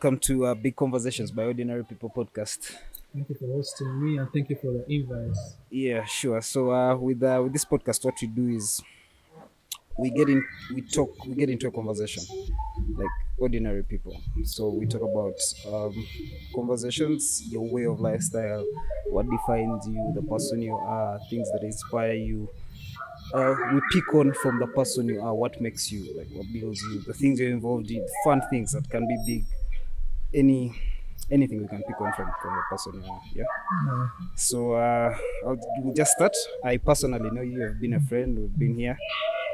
welcome to Big Conversations by Ordinary People podcast. Thank you for hosting me and thank you for the invite. Yeah, sure. So with this podcast, what we do is we get into a conversation like ordinary people. So we talk about conversations, your way of lifestyle, what defines you, the person you are, things that inspire you. We pick on from the person you are, what makes you, like what builds you, the things you're involved in, fun things that can be big, any anything we can pick on from the person you are. Yeah. So we'll just start. I personally know you have been a friend. We've been here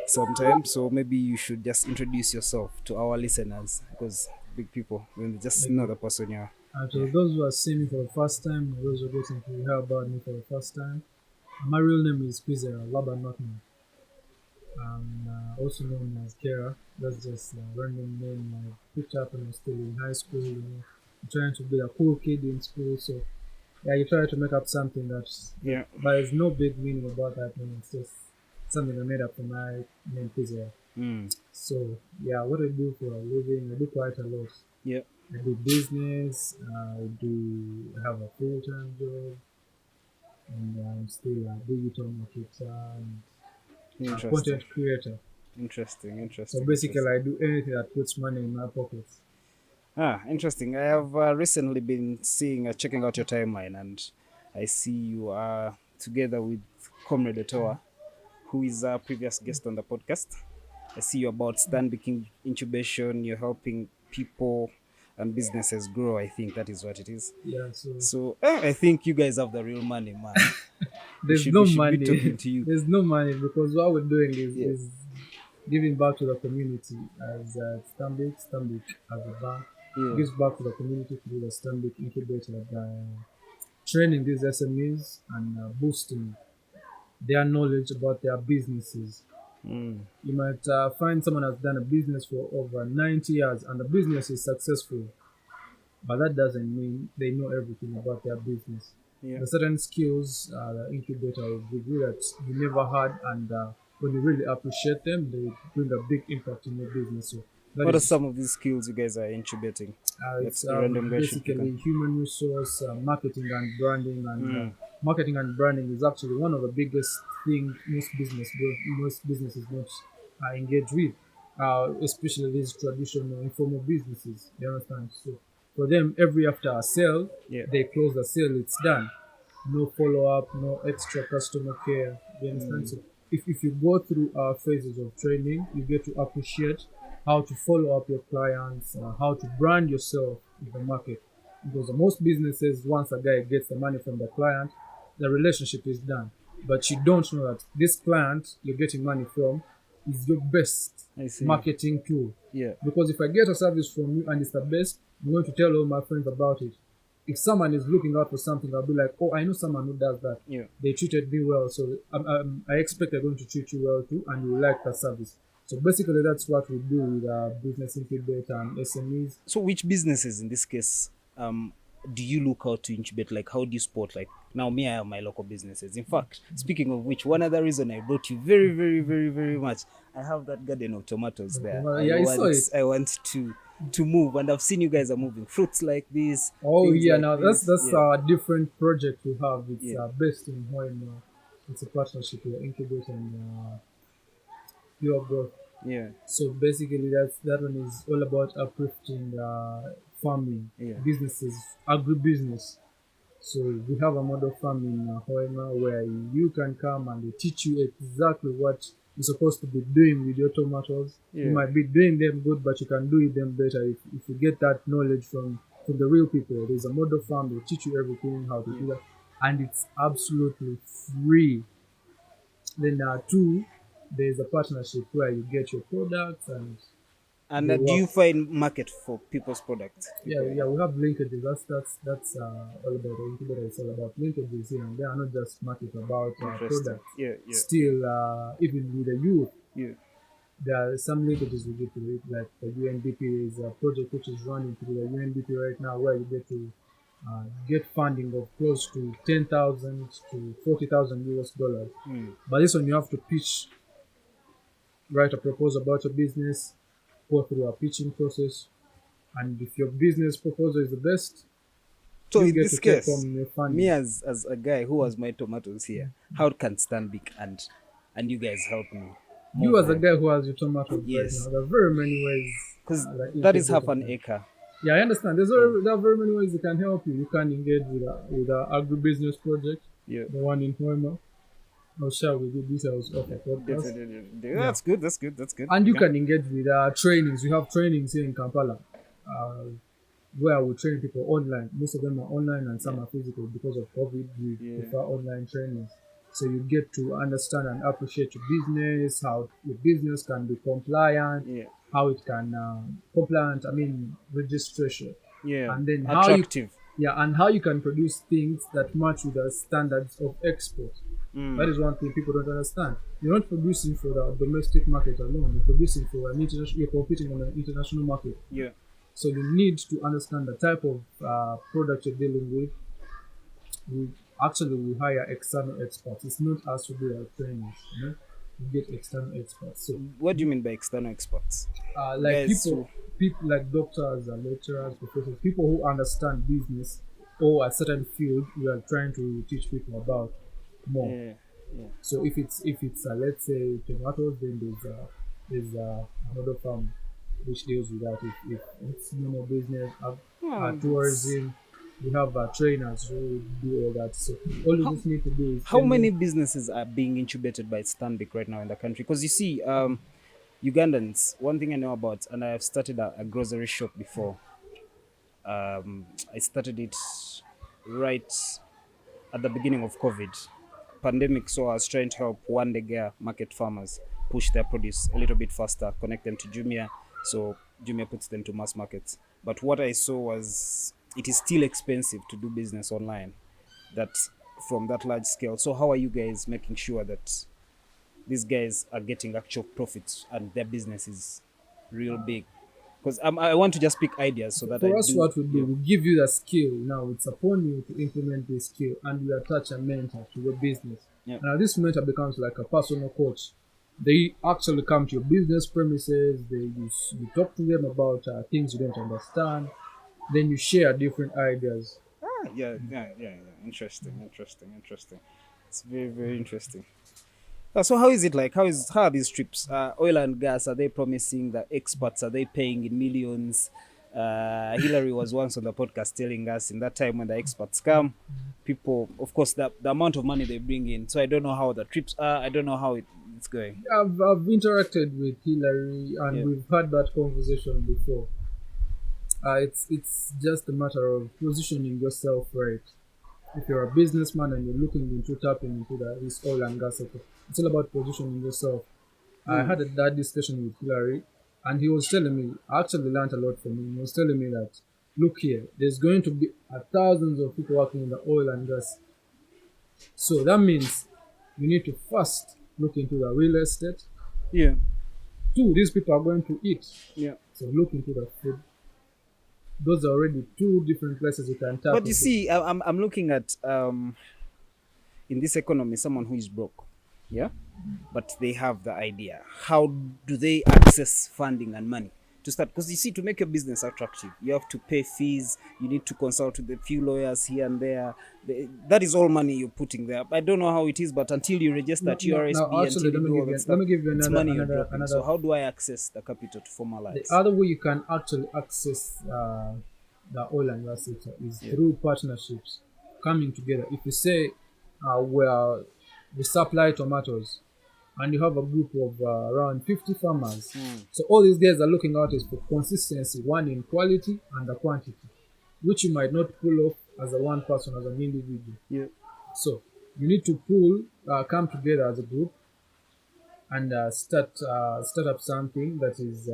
sometime. So maybe you should just introduce yourself to our listeners because big people when they just know Okay. the person you are. To Yeah. those who are seeing me for the first time, or those who are getting to hear about me for the first time, my real name is Kwizera, Laban Kwizera. I'm also known as Kera. That's just a random name I picked up when I was still in high school. I'm trying to be a cool kid in school. So, yeah, you try to make up something Yeah. but there's no big meaning about that name. It's just something I made up for my name, Kwizera. Mm. So, yeah, what I do for a living, I do quite a lot. Yeah. I do business. I do have a full-time job, and I'm still a digital marketer and a Interesting. content creator. Interesting. So Interesting. basically, Interesting. I do anything that puts money in my pockets. Interesting. I have recently been checking out your timeline, and I see you are together with Comrade Etoa, who is a previous guest on the podcast. I see you about Stanbic Incubation. You're helping people and businesses grow. I think that is what it is. Yeah. So So I think you guys have the real money, man. We there's should no we should be money. talking to you. There's no money because what we're doing Yeah. is giving back to the community as Stanbic as a bank Yeah. gives back to the community through the Stanbic incubator by training these SMEs and boosting their knowledge about their businesses. Mm. You might find someone has done a business for over 90 years and the business is successful, but that doesn't mean they know everything about their business. Yeah. There are certain skills the incubator will give you that you never had, and when you really appreciate them, they bring a big impact in your business. So that What are is some of these skills you guys are incubating? it's Let's a random guy should pick on. basically human resource marketing and branding, and Mm. marketing and branding is actually one of the biggest thing most businesses don't engage with, especially these traditional informal businesses. You understand? So for them, every after a sale, Yeah. they close the sale. It's done. No follow up, no extra customer care. You understand? Mm. So if you go through phases of training, you get to appreciate how to follow up your clients, how to brand yourself in the market. Because most businesses, once a guy gets the money from the client, the relationship is done. But you don't know that this client you're getting money from is your best I see. marketing tool. Yeah. Because if I get a service from you and it's the best, I'm going to tell all my friends about it. If someone is looking out for something, I'll be like, oh, I know someone who does that. Yeah. They treated me well, so I expect they're going to treat you well too, and you like that service. So basically, that's what we do with business incubator and SMEs. So which businesses in this case do you look out to incubate? Like how do you spot like now me I have my local businesses. In fact, speaking of which, one other reason I brought you very much, I have that garden of tomatoes there. Well, yeah, I saw it. I want to move, and I've seen you guys are moving fruits like this, Oh things yeah, like now that's this. that's Yeah. a different project we have. It's Yeah. based in Hoima. It's a partnership with Incubate and Pure Growth. Yeah. So basically, that one is all about uplifting farming Yeah. businesses, agribusiness. So we have a model farm in Hoima where you can come and they teach you exactly what you're supposed to be doing with your tomatoes. You Yeah. might be doing them good, but you can do them better if you get that knowledge from the real people. There's a model farm, they teach you everything, how to do that, and it's absolutely free. Then two, there's a partnership where you get your products and And they do work. you find market for people's products? Yeah, People, yeah, we have linkages. That's all about the incubator. It's all about linkages here and there, not just market about interesting. products. Yeah. Yeah. Still, even with the youth, Yeah. there are some linkages we get to it, like the UNDP is a project which is running through the UNDP right now, where you get to get funding of close to 10,000 to 40,000 US dollars. Mm. But this one you have to pitch, write a proposal about your business, go through a pitching process, And if your business proposal is the best, So you in get to this take case, home your me funding. as a guy who has my tomatoes here, how can Stanbic and you guys help me You move as a them? guy who has your tomatoes right now, Yes, there are very many ways because that you that can is get half to an that. acre. Yeah, I understand. Yeah, There are very many ways you can help you. You can engage with a agribusiness project, yeah, the one in Hoima. I'll share with you details of yeah, a podcast. definitely. Yeah. That's good. That's good. That's good. And you Okay. can engage with trainings. We have trainings here in Kampala uh, where we train people online. Most of them are online and Yeah, some are physical because of COVID. We yeah, prefer online trainings. So you get to understand and appreciate your business, how your business can be compliant, yeah, how it can compliant. I mean registration, yeah. and then Attractive. and how you can produce things that match with the standards of export. That Mm, is one thing people don't understand. You're not producing for the domestic market alone. You're producing for an international. You're competing on an international market. yeah. So you need to understand the type of product you're dealing with. We actually we hire external experts. It's not us who do our trainings. You know, we get external experts. So What do you mean by external experts? like Guys who, people like doctors and lecturers, professors, people who understand business or a certain field we are trying to teach people about more. yeah, yeah. So if it's let's say tomatoes, then there's another farm which deals with that. If it's normal business, Well, it's, tourism, we have trainers who do all that. So all you how just need to do is how tell many me. businesses are being incubated by Stanbic right now in the country? Because you see, Ugandans, one thing I know about, and I have started a grocery shop before. I started it right at the beginning of COVID pandemic. So I was trying to help one day market farmers push their produce a little bit faster, connect them to Jumia. So Jumia puts them to mass markets. But what I saw was it is still expensive to do business online. That from that large scale. So how are you guys making sure that these guys are getting actual profits and their business is real big? Because I want to just pick ideas so that I For us, do. what we do, Yeah, we give you the skill. Now it's upon you to implement this skill, and we attach a mentor to your business. yeah. Now this mentor becomes like a personal coach. They actually come to your business premises. You talk to them about things you don't understand. Then you share different ideas. Yeah. Interesting. It's very, very interesting. So how is it like? How are these trips? Oil and gas, are they promising? The experts, are they paying in millions? Hillary was once on the podcast telling us in that time when the experts come, people, of course, the amount of money they bring in. So I don't know how the trips are. I don't know how it's going. I've interacted with Hillary, and Yeah, we've had that conversation before. It's just a matter of positioning yourself right. If you're a businessman and you're looking into tapping into this oil and gas sector, it's all about positioning yourself. I mm, had that discussion with Hillary, and he was telling me, I actually learned a lot from him. He was telling me that, look here, there's going to be thousands of people working in the oil and gas. So that means you need to first look into the real estate. yeah, Two, these people are going to eat. yeah. So look into the food. Those are already two different places you can tap But you into. see, I'm looking at in this economy someone who is broke, yeah, but they have the idea. How do they access funding and money to start? Because you see, to make your business attractive, you have to pay fees, you need to consult with a few lawyers here and there. That is all money you're putting there. I don't know how it is, but until you register Now, TRSB, actually, until you do all that let stuff, me give you it's money you're dropping. So another. how do I access the capital to The formalize? other way you can actually access the oil and gas sector is Yeah. through partnerships coming together. If you say we supply tomatoes and you have a group of around 50 farmers, Mm. so all these guys are looking out is for consistency, one in quality and the quantity, which you might not pull off as a one person, as an individual. Yeah. So you need to come together as a group and start up something that is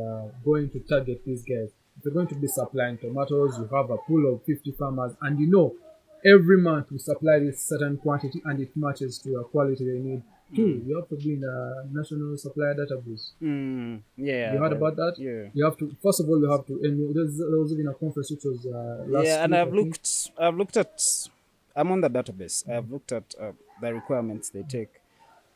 going to target these guys. If you're going to be supplying tomatoes, you have a pool of 50 farmers, and you know every month we supply this certain quantity and it matches to a quality they need. Two, Mm. you have to be in a national supplier database. Mm. You Yeah. heard about that? Yeah. You have to first of all you have to. And there was even a conference which was Yeah, last and week, I think. I've looked at, I'm on the database. I've looked at the requirements they take.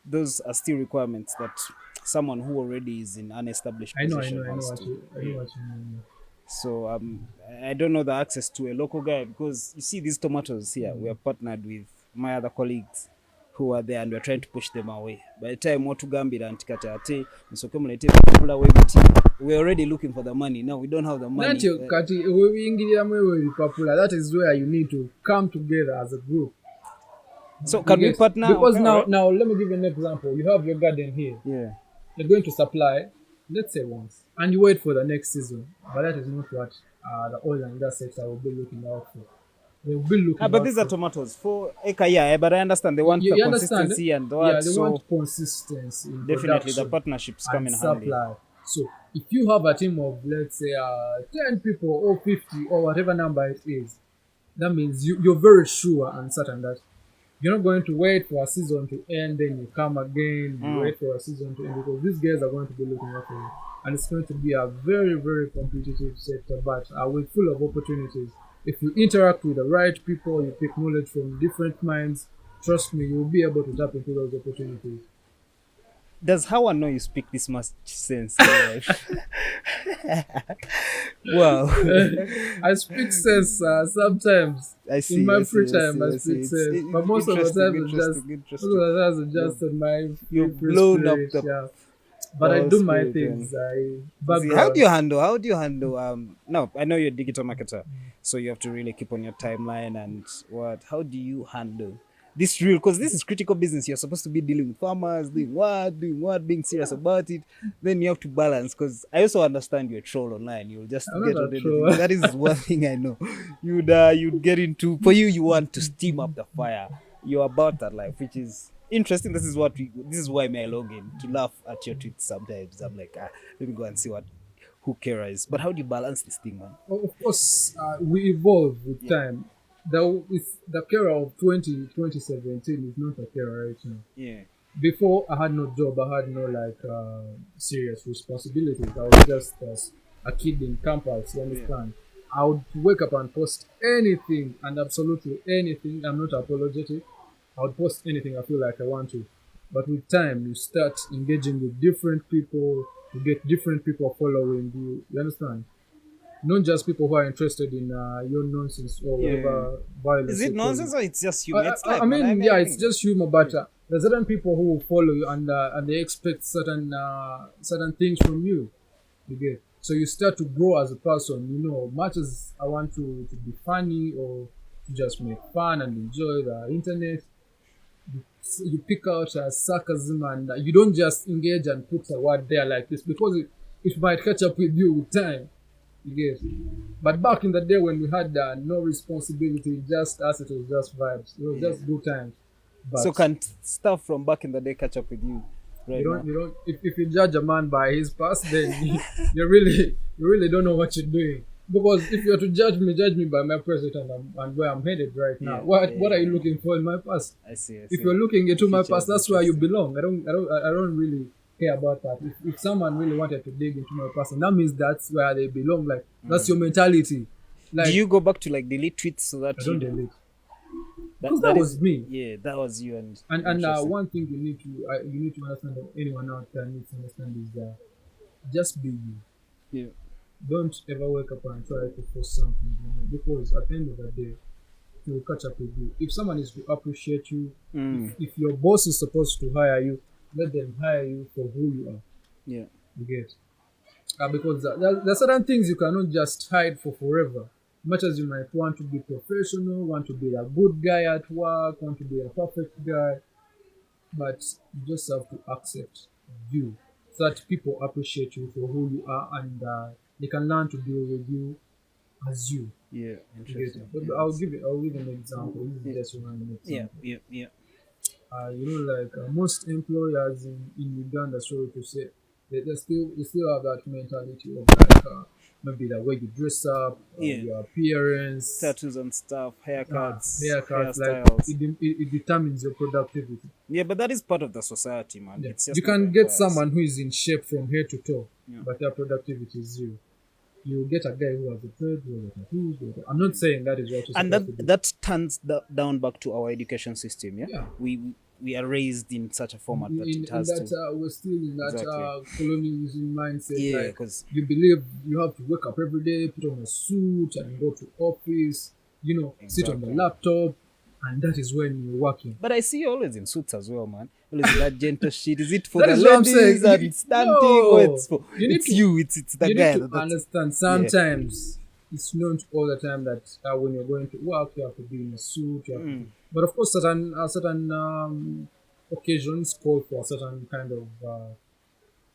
Those are still requirements that someone who already is in an established position I know has what to. you, I know Yeah. what you mean. So I don't know the access to a local guy because you see these tomatoes here. We are partnered with my other colleagues who are there and we're trying to push them away. By the time watugambira ntikati ate musoke mulete bikula webiti, we're already looking for the money. Now we don't have the money. Nanti kati webiyingiriramu ebyo ebipapula, that is where you need to come together as a group. So can we partner? Because Okay, now, alright. now let me give you an example. You have your garden here. Yeah. You're going to supply, let's say once, and you wait for the next season. But that is not what the oil and gas sector will be looking out for. They will be looking But out these for. are tomatoes for acre, yeah. But I understand they want You the understand? consistency and what. Yeah, they So want consistency in definitely the production partnerships come and in handy. supply. So if you have a team of, let's say, 10 people or 50 or whatever number it is, that means you're very sure and certain that you're not going to wait for a season to end, then you come again, you wait for a season to end, because these guys are going to be looking after you. And it's going to be a very, very competitive sector, but with full of opportunities. If you interact with the right people, you pick knowledge from different minds, trust me, you'll be able to tap into those opportunities. Does how I know you speak this much sense in life? Wow. I speak sense sometimes. I see. In my I see, free time, I see. speak It's sense. But most of the time, it's just on my You're free blown up spirit, the yeah. But I whole do my spirit, things. man. I See, background. how do you handle no, I know you're a digital marketer, so you have to really keep on your timeline and what how do you handle this real, because this is critical business. You're supposed to be dealing with farmers, doing what, being serious about it. Then you have to balance, because I also understand you're a troll online. You'll just I'm get not on a anything. troll. That is one thing I know. You'd get into, for you want to steam up the fire. You're about that life, which is interesting. This is why I log in to laugh at your tweets sometimes. I'm like, let me go and see what who cares. But how do you balance this thing, man? Of course, we evolve with time. The career of 2017 is not a career right now. Yeah. Before, I had no job. I had no serious responsibilities. I was just a kid in campus. You understand? I would wake up and post anything and absolutely anything. I'm not apologetic. I would post anything I feel like I want to. But with time, you start engaging with different people. You get different people following you. You understand? Not just people who are interested in your nonsense or whatever violence. Is it you call nonsense or it's just humor? It's life, I man. mean, yeah, it's just humor, but there's certain people who will follow you and they expect certain things from you. You get, so you start to grow as a person. You know, much as I want to be funny or to just make fun and enjoy the internet, you pick out sarcasm and you don't just engage and put a word there like this because it might catch up with you with time. You get, but back in the day when we had no responsibility, just us, it was just vibes. It was just good times. But so can stuff from back in the day catch up with you right now? you don't. If you judge a man by his past, then you really don't know what you're doing. Because if you're to judge me by my present and where I'm headed right now, what are you looking for in my past? I see. If you're looking into my Future past, is that's where you interesting. belong. I don't really care about that. If someone really wanted to dig into my past, and that means that's where they belong. Like that's your mentality. Like Do you go back to like delete tweets so that I you don't do delete because that that was is me. yeah, that was you and And one thing you need to understand, or anyone out there needs to understand, is that just be you. yeah. Don't ever wake up and try to force something, because at the end of the day, it will catch up with you. If someone is to appreciate you, if your boss is supposed to hire you, let them hire you for who you are. Yeah. You get, because there are certain things you cannot just hide for forever. Much as you might want to be professional, want to be a good guy at work, want to be a perfect guy, but you just have to accept you, so that people appreciate you for who you are, and they can learn to deal with you as you. Yeah. You get Interesting. it? But Yeah, I'll give an example. This is just one example. yeah. Most employers in Uganda, sorry to say, they still have that mentality of maybe the way you dress up, Yeah. your appearance, Tattoos and stuff, haircuts, haircuts. Like hairstyles. it determines your productivity. Yeah, but that is part of the society, man. Yeah. It's just You not the can get employers. someone who is in shape from head to toe, Yeah. but their productivity is zero. You get a guy who has a trade, who has a tattoos. I'm not saying that is what you're And supposed to do. that turns down back to our education system. Yeah, Yeah. we we are raised in such a format that it In has that to. we're still in that Exactly. colonialism mindset, Yeah, like because you believe you have to wake up every day, put on a suit and go to office, sit on the exactly. laptop, and that is when you're working. But I see you always in suits as well, man. Always in that gentle shit. Is it for That the is what I'm saying. ladies and standing, or No, it's for you need it's to you? It's the you need guy to that's understand. yeah. Sometimes it's not all the time that when you're going to work, you have to be in a suit. You have to, Mm, but of course, certain occasions call for a certain kind of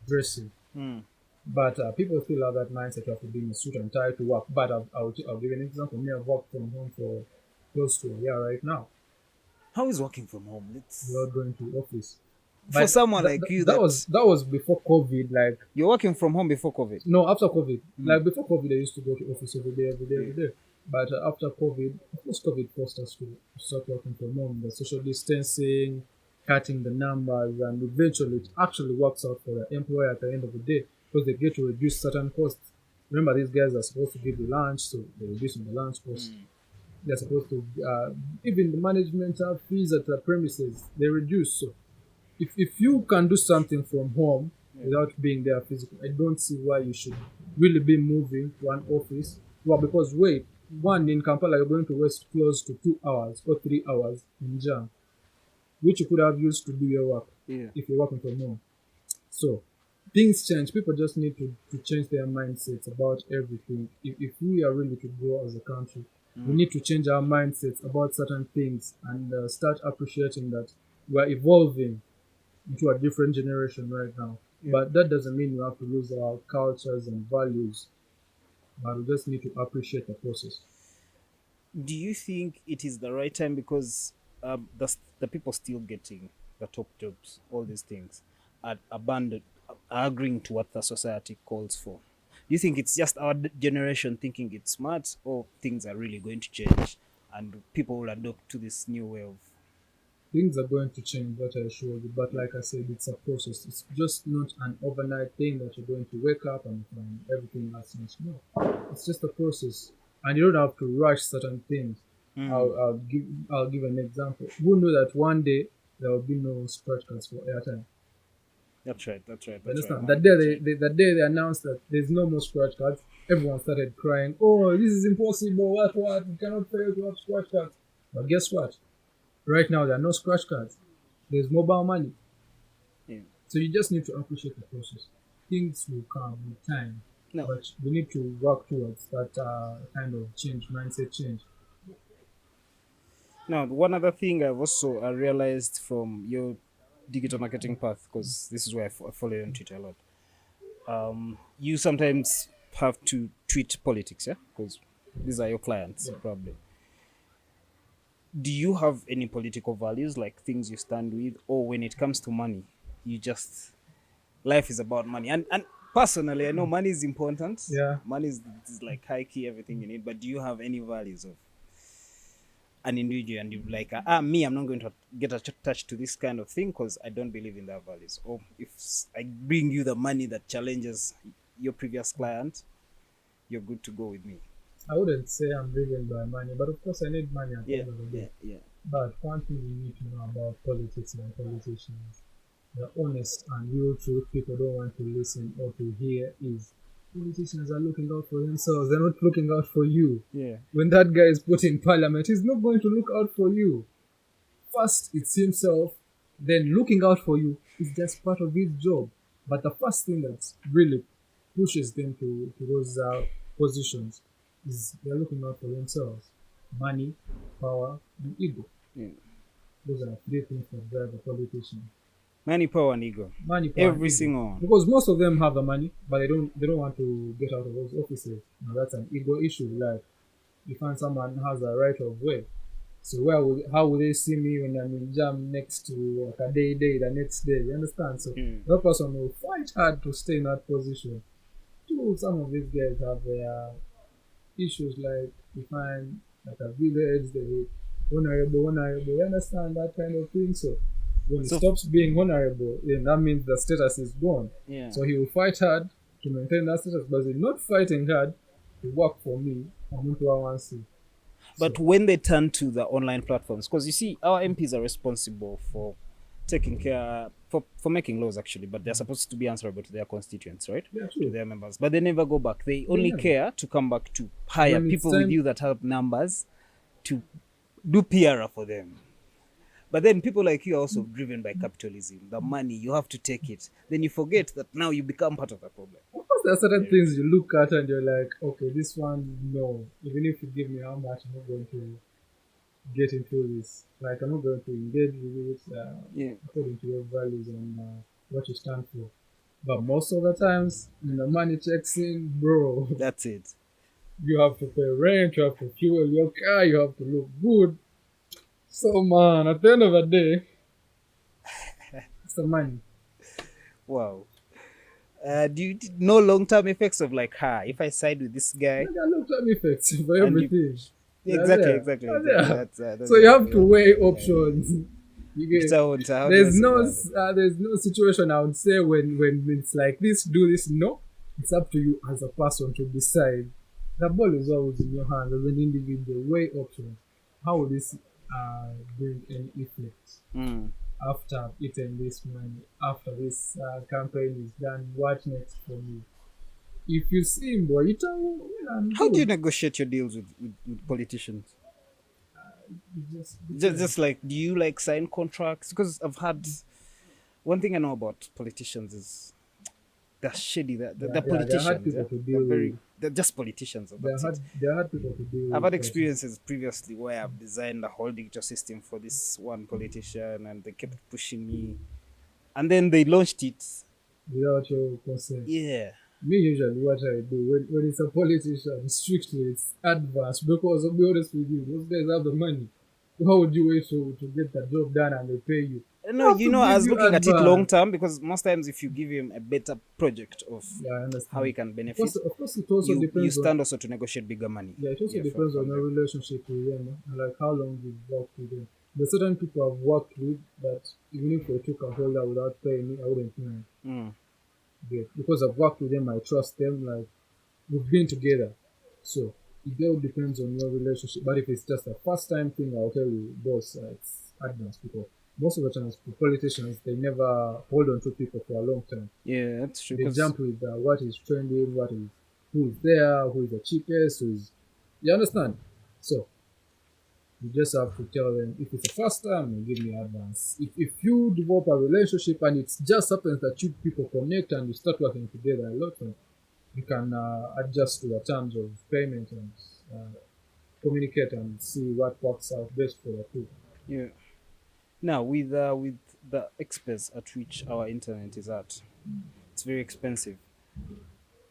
dressing. mm. But people still have that mindset of being a suit and tie to work. But I'll give you an example. Me, I've worked from home for close to a year right now How is working from home? It's without going to office. for But someone like you that that was before COVID. Like you're working from home before COVID. no, after COVID. Mm, Like before COVID, I used to go to office every day, every day, yeah. every day. But after COVID, of course, COVID forced us to start working from home. The social distancing, cutting the numbers, and eventually it actually works out for the employer at the end of the day because they get to reduce certain costs. Remember, these guys are supposed to give you lunch, so they're reducing the lunch cost. Mm, They're supposed to even the management fees at the premises they reduce. So if you can do something from home yeah. without being there physically, I don't see why you should really be moving to an office. Well, because wait, one in Kampala you're going to waste close to 2 hours or 3 hours in jam, which you could have used to do your work Yeah. if you're working from home. So things change. People just need to change their mindsets about everything. If we are really to grow as a country, we Mm. need to change our mindsets about certain things and start appreciating that we are evolving into a different generation right now. Yeah. But that doesn't mean we have to lose our cultures and values. But we just need to appreciate the process. Do you think it is the right time because the people still getting the top jobs, all these things, are abandoned, are agreeing to what the society calls for? Do you think it's just our generation thinking it's smart, or things are really going to change and people will adopt to this new way of? Things are going to change, that I assure you. But like I said, it's a process. It's just not an overnight thing that you're going to wake up and find everything that's nice. No, it's just a process, and you don't have to rush certain things. Mm. I'll give an example. Who knew that one day there will be no scratch cards for airtime? That's right. That's right. You That's right. understand? Hundred percent. The day they announced that there's no more scratch cards, everyone started crying. Oh, this is impossible! What? We cannot fail to have scratch cards. But guess what? Right now, there are no scratch cards. There's mobile money. Yeah. So you just need to appreciate the process. Things will come with time, No. but we need to work towards that kind of change, mindset change. Now, one other thing I've also realized from your digital marketing path, because this is where I follow you on Twitter a lot. You sometimes have to tweet politics, yeah, because these are your clients, Yeah. probably. Do you have any political values, like things you stand with, or when it comes to money, you just life is about money? And personally, I know money is important. Yeah. Money is like high key everything you need. But do you have any values of an individual, and you like me, I'm not going to get attached to this kind of thing because I don't believe in that values? Or if I bring you the money that challenges your previous client, you're good to go with me. I wouldn't say I'm driven by money, but of course I need money at the Yeah, end of the yeah, day. yeah. But one thing you need to know about politics and politicians, the honest and real truth people don't want to listen or to hear is politicians are looking out for themselves. They're not looking out for you. Yeah. When that guy is put in parliament, he's not going to look out for you. First, it's himself, then looking out for you is just part of his job. But the first thing that really pushes them to those positions is they're looking out for themselves. Money, power, and ego. Yeah. Those are three things that drive a politician. Money, power, and ego. Money, power, and Every ego. single one. Because most of them have the money, but they don't want to get out of those offices. Now that's an ego issue. Like you find someone has a right of way. So how will they see me when I'm in jam next to a day the next day? You understand? So Mm. that person will fight hard to stay in that position. Too, some of these guys have their issues like you find like a village, they honorable, you understand that kind of thing. So when he So stops being honorable, then that means the status is gone. yeah. So he will fight hard to maintain that status, but he's not fighting hard to work for me. I'm into one see. But So when they turn to the online platforms, because you see, our MPs are responsible for taking care for making laws actually, but they're supposed to be answerable to their constituents, right? Yeah, To true. their members, but they never go back. They They only never. care to come back to hire When it's people with time, you that have numbers to do PR for them. But then people like you are also driven by capitalism. The money, you have to take it. Then you forget that now you become part of the problem. of course, there are certain Yeah. things you look at and you're like, okay, this one, no. Even if you give me how much, I'm not going to get into this. Like, I'm not going to engage with it Yeah, according to your values and what you stand for. But most of the times, when the money checks in, bro, that's it. you have to pay rent, you have to fuel your car, you have to look good. So, man, at the end of the day, it's the money. Wow. Do you no long term effects of like, if I side with this guy There are long-term effects for and you everything. They're exactly, there. exactly, They're exactly. there. That's So you have to yeah, weigh yeah, yeah. options. You get. Peter Hunter, how do I say that? There's no situation I would say when it's like this, do this. No, it's up to you as a person to decide. The ball is always in your hands as an individual. Weigh options. How will this bring any effect Mm. after I've eaten this money? After this campaign is done, what next for me? If you see him, boy, it all well and How do you good. negotiate your deals with politicians? It just Just depends. like, do you like sign contracts? Because I've had one thing I know about politicians is they're shady. They're Yeah, they're hard politicians. Yeah, people to deal with. they're just politicians. That's it. They're hard people to deal I've with had person experiences previously where I've designed a whole digital system for this one politician, and they kept pushing me, and then they launched it. without your consent. Yeah. Me usually what I do when it's a politician, strictly it's advance because I'll be honest with you, those guys have the money. How would you wait to get the job done and they pay you? No, They have you to know, I give was you looking at it long advance. term because most times if you give him a better project of Yeah, I how he understand. can Of benefit, course, it also you depends on stand also to negotiate bigger money. yeah, it also Yeah, depends on from your them. relationship with them and like how long you've worked with them. There's certain people I've worked with that even if they took a holder without paying me, I wouldn't mind. Mm. Yeah, because I've worked with them, I trust them. Like we've been together, so it all depends on your relationship. But if it's just a first time thing, I'll tell you, boss, it's advanced because most of the times, for politicians, they never hold on to people for a long time. Yeah, that's true. They Because jump with what is trending, what is who is there, who is the cheapest, who is you understand. So you just have to tell them if it's the first time, you give me advance. If you develop a relationship and it just happens that you people connect and you start working together a lot, you can adjust to the terms of payment and uh, communicate and see what works out best for the two. yeah. Now with the expense at which our internet is at, it's very expensive.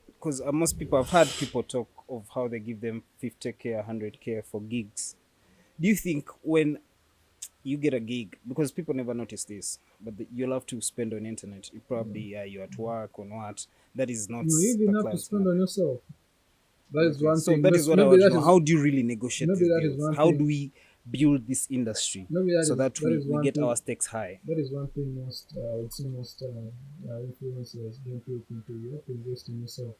Because most people, I've heard people talk of how they give them 50K, 100K for gigs. Do you think when you get a gig, because people never notice this, but you'll have to spend on internet. You probably you're at work on what that is not You even the have to client's spend money. on yourself. That is Okay, one so thing. that is what I Maybe want to that know. is How do you really negotiate maybe these that is deals? one How thing. do we build this industry Maybe so that that is we one get thing. our stakes high? That is one thing most I would say most influencers don't look into. You have to invest in yourself.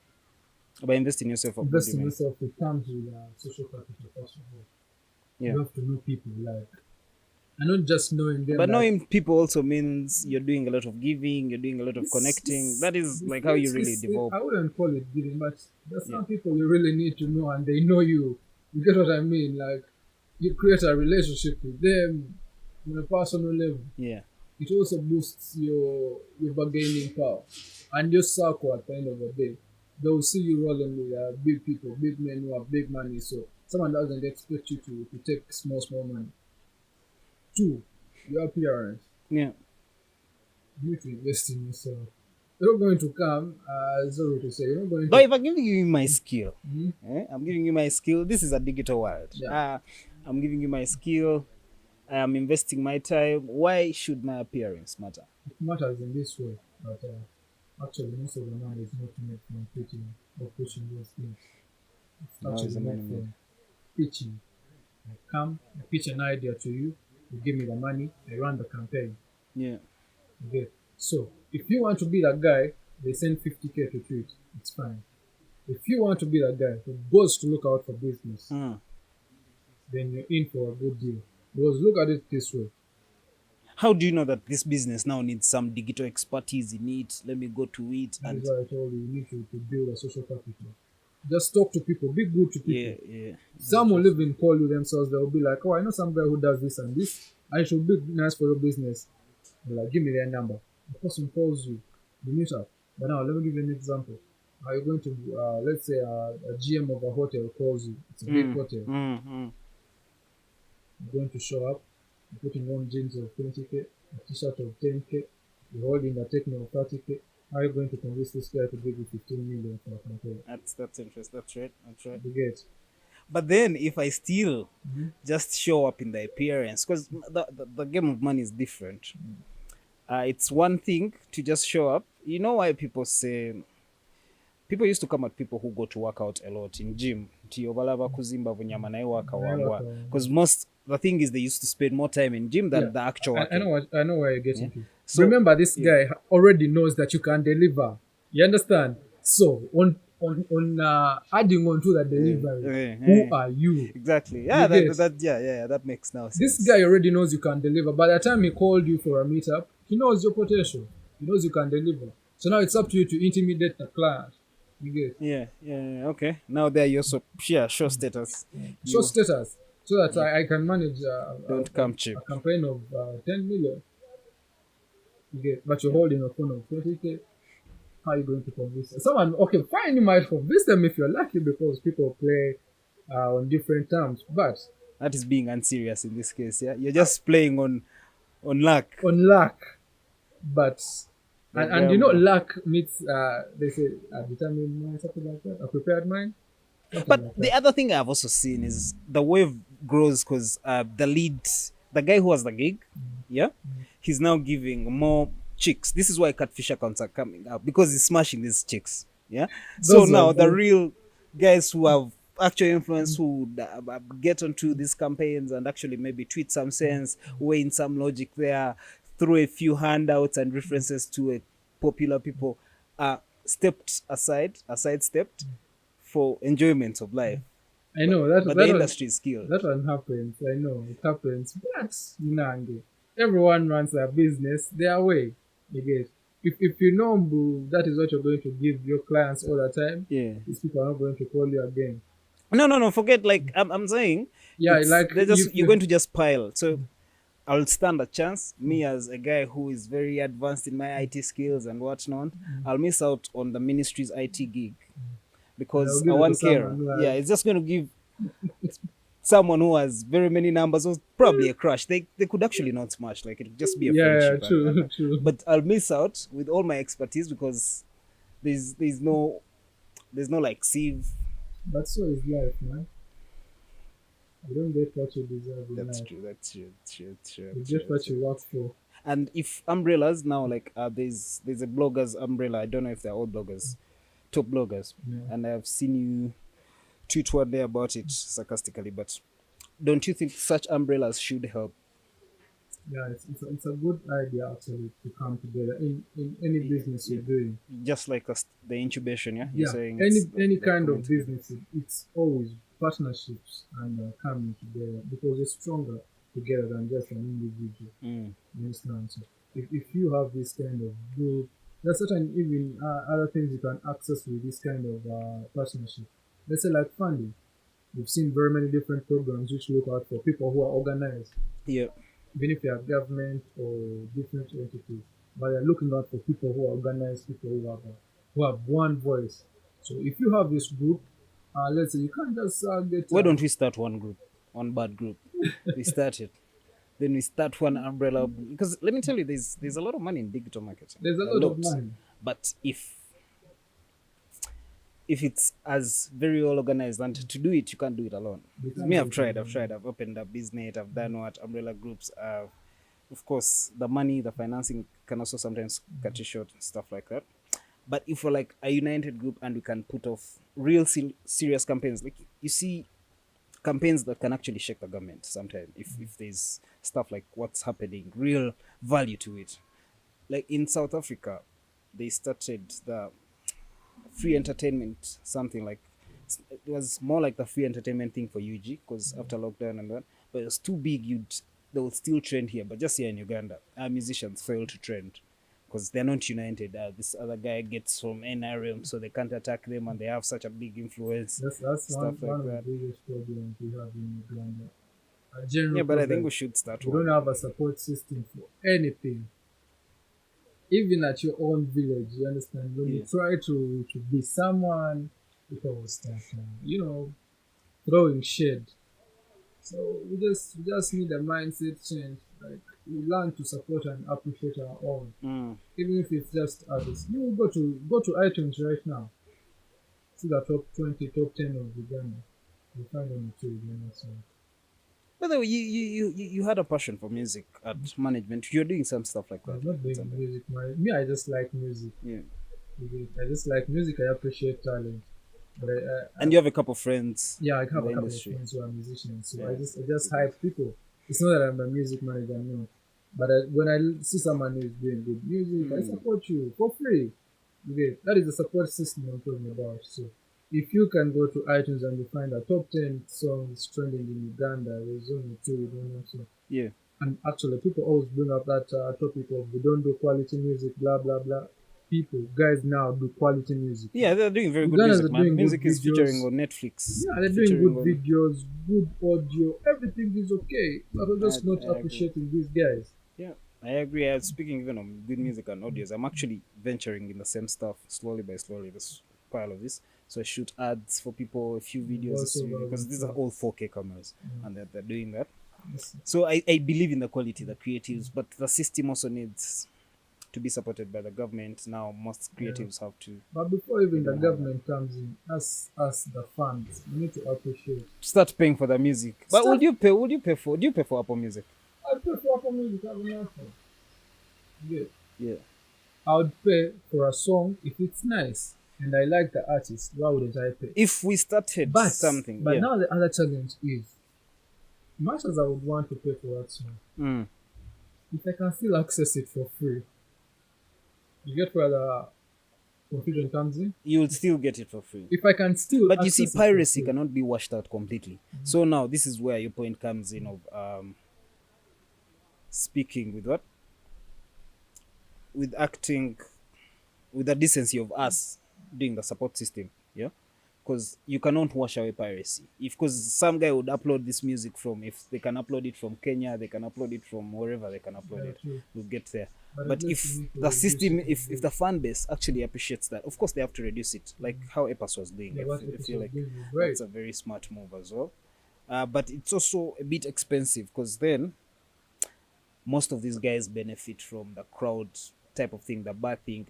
By investing in yourself, what do Invest you in mean? yourself. It comes with social capital first of all. Yeah. You have to know people like and not just knowing them But like knowing people also means you're doing a lot of giving, you're doing a lot of connecting. That is like how you really develop. I wouldn't call it giving, but there's Yeah. some people you really need to know and they know you. You get what I mean? Like you create a relationship with them on a personal level. Yeah. It also boosts your bargaining power and your circle at the end of the day. They will see you rolling with big people, big men who have big money. So someone doesn't expect you to take small money. Two, your appearance. Yeah. You need to invest in yourself. You're not going to come, sorry to say, you're not going But to. if I'm giving you my skill, Mhm. I'm giving you my skill. This is a digital world. Yeah, I'm giving you my skill. I am investing my time. Why should my appearance matter? it matters in this way, but actually, most of the money is not made from pitching or pushing those things. It's How is actually the made money made? from pitching. I come, I pitch an idea to you, you give me the money, I run the campaign. Yeah. Okay. So, if you want to be that guy, they send 50K to tweet. It's fine. If you want to be that guy who goes to look out for business, Mm. then you're in for a good deal. Because look at it this way. How do you know that this business now needs some digital expertise in it? Let me go to it That is and why I told you you need to build a social capital. Just talk to people, be good to people. yeah, yeah. Some will even call you themselves, they'll be like, oh, I know some guy who does this and this. I should be nice for your business. They're like, give me their number. The person calls you, you meet up. But now, let me give you an example. Are you going to, let's say, a GM of a hotel calls you, it's a big Mm, hotel. mm, mm. You're going to show up, you're putting on jeans of 20K, a t shirt of 10K, you're holding a techno of 30K. How are you going to convince this guy to give you 15 million for a campaign? That's interesting. That's right. That's right. You get? But then if I still Mm-hmm. just show up in the appearance, because the game of money is different. It's one thing to just show up. You know why people say people used to come at people who go to work out a lot in gym. Tiobalava kuzimba vunyama na waka wagwa. Because most the thing is they used to spend more time in gym Yeah, than the actual I know working. what I know where you're Yeah. getting to. So Remember, this yeah. guy already knows that you can deliver. You understand? So on adding on to the delivery, who are you? Exactly. You Yeah, get? that makes now This sense. guy already knows you can deliver. By the time he called you for a meetup, he knows your potential. He knows you can deliver. So now it's up to you to intimidate the client. You get? Yeah. Okay. Now there you also share show status. Show You status so that yeah. I can manage Don't come cheap. a campaign of 10 million. You get? But you're Yeah. holding a phone of 20K. How are you going to convince them? Someone, okay, fine, you might convince them if you're lucky because people play on different terms. But That is being unserious in this case. Yeah. You're uh, just playing on luck. on luck, but The and you know, gamble. luck meets they say a determined mind, something like that, a prepared mind, something But like the that. other thing I've also seen is the wave grows because the guy who has the gig, yeah, he's now giving more chicks. This is why catfish accounts are coming up because he's smashing these chicks. Yeah. So Those are now the those. real guys who have actual influence who get onto these campaigns and actually maybe tweet some sense, weigh in some logic there, throw a few handouts and references to a popular people are stepped aside stepped for enjoyment of life. I But know that but the that one industry is killed. that one happens. I know it happens, but Nange, everyone runs their business their way. You get? If you know that is what you're going to give your clients all the time, Yeah. these people are not going to call you again. No. Forget like I'm saying, Yeah, it's like they just you're you going to just pile. So I'll stand a chance. Me as a guy who is very advanced in my IT skills and whatnot, I'll miss out on the ministry's IT gig and I'll because I give it to won't someone care. who Yeah, has. it's just going to give someone who has very many numbers or probably a crush. They could actually not smash. Like it could just be a Yeah, friendship and true, true. but I'll miss out with all my expertise because there's no like sieve. But so is life, man. You don't get what you deserve in That's life. true. That's true. True. You get True. what True. you work for. And if umbrellas now, like there's a bloggers umbrella. I don't know if they're all bloggers, top bloggers, Yeah. and I've seen you tweet one day about it sarcastically. But don't you think such umbrellas should help? Yeah, it's a good idea actually to come together in any Y- business you're y- doing. Just like the incubation, yeah. You're Yeah, saying any it's any the kind coming of together. business, it's always partnerships and coming together because you're stronger together than just an individual. Mm. You understand? So if you have this kind of group, there's certain even other things you can access with this kind of partnership. Let's say like funding. We've seen very many different programs which look out for people who are organized, Yeah. even if they are government or different entities. But they're looking out for people who are organized, people who have one voice. So if you have this group, let's say you can't just get Why don't we start one group, one bad group? We start it. Then we start one umbrella because let me tell you, there's a lot of money in digital marketing, there's a a lot of lot. money. But if it's as very well organized and to do it, you can't do it alone. You Because can't me, do I've it tried, alone. I've opened a business, I've done what umbrella groups. Of course, the money, the financing can also sometimes cut you short and stuff like that. But if we're like a united group and we can put off real serious campaigns, like you see campaigns that can actually shake the government sometimes if there's stuff like what's happening, real value to it. Like in South Africa, they started the free entertainment, something like it was more like the free entertainment thing for UG because after lockdown and that, but it was too big. You'd they will still trend here, but just here in Uganda, our musicians fail to trend because they're not united. This other guy gets from NRM, so they can't attack them, and they have such a big influence, That's stuff one like of the that. biggest problems we have in Uganda. A Yeah, general but I think problem. we should start We don't one. have a support system for anything. Even at your own village, you understand? When you Yeah. try to be someone, people will start, throwing shade. So we just need a mindset change. Like we learn to support and appreciate our own, Mm. even if it's just others. You go to iTunes right now. See the top 20, top 10 of Uganda. You find only two Uganda songs. By the way, you had a passion for music at management. You're doing some stuff like I'm that not at doing some point. music. Me, I just like music. Yeah. I just like music. I appreciate talent. But And you have a couple friends yeah, I in have the a couple of industry. friends who are musicians, so Yeah. I just Good, good. hype people. It's not that I'm a music manager, no. But when I see someone who's doing good music, I Mm. support you for free. Okay, that is the support system I'm talking about. So if you can go to iTunes and you find a top 10 songs trending in Uganda, there's only two Ugandan songs. Yeah. And actually, people always bring up that topic of we don't do quality music, blah blah blah. People, guys, now do quality music. Yeah, they're doing very good Ugandans music, are man. doing good Music is featuring videos. on Netflix, Yeah, they're doing featuring good on. videos, good audio. Everything is okay. But we're just not I agree. appreciating these guys. Yeah, I agree. Speaking even on good music and audios, I'm actually venturing in the same stuff slowly by slowly. This pile of this, so I shoot ads for people, a few videos Also, this year, because these are all 4K cameras, and they're doing that. So I believe in the quality, the creatives, but the system also needs to be supported by the government. Now most yeah. creatives have to. But before They even the don't have that. government comes in, us the fans, we need to appreciate. Start paying for the music. But would Start. you pay? Would you pay for? Do you pay for Apple Music? I pay for Apple Music. I have an answer. Yeah. Yeah. I would pay for a song if it's nice and I like the artist. Why wouldn't I pay? If we started But something, but yeah. now the other challenge is, much as I would want to pay for that song, Mm. if I can still access it for free, you get where the confusion comes in. You'll still get it for free. If I can still But you see, access it for piracy free, cannot be washed out completely. So now this is where your point comes in of speaking with what? With acting with the decency of us doing the support system. Yeah. Because you cannot wash away piracy. If because some guy would upload this music from, if they can upload it from Kenya, they can upload it from wherever they can upload yeah, it. true. We'll get there. But at But least if you need to the reduce system, it a if bit. the fan base actually appreciates that, of course they have to reduce it, like how Epas was doing. Yeah, I what feel, I episode feel like is that's great. a very smart move as well. But it's also a bit expensive because then most of these guys benefit from the crowd type of thing, the bad thing.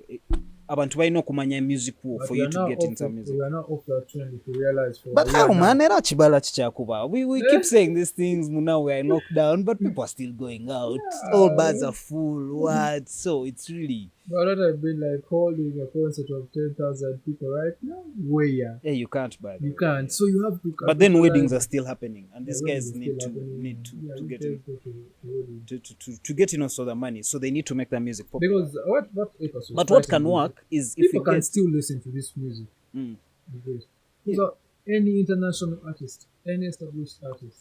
Abantu balina okumanya music war But for you to get into music. we are now off that trend if you realize for But a year how now. man, era kibala kikyakuba. We keep saying these things, now we're in lockdown, but people are still going out. All bars are Yeah. full. What? So it's really, But that have been like holding a concert of 10,000 people right now. Where yeah, you can't buy the you way. can't. So you have to But then weddings capitalize. are still happening, and Yeah, these when guys it's still need happening. Yeah, to we get can in go to wedding. to get in also the money. So they need to make the music popular. Because what Epos was But what fighting can is work is if we people can get still listen to this music. mm, Because yeah, so any international artist, any established artist,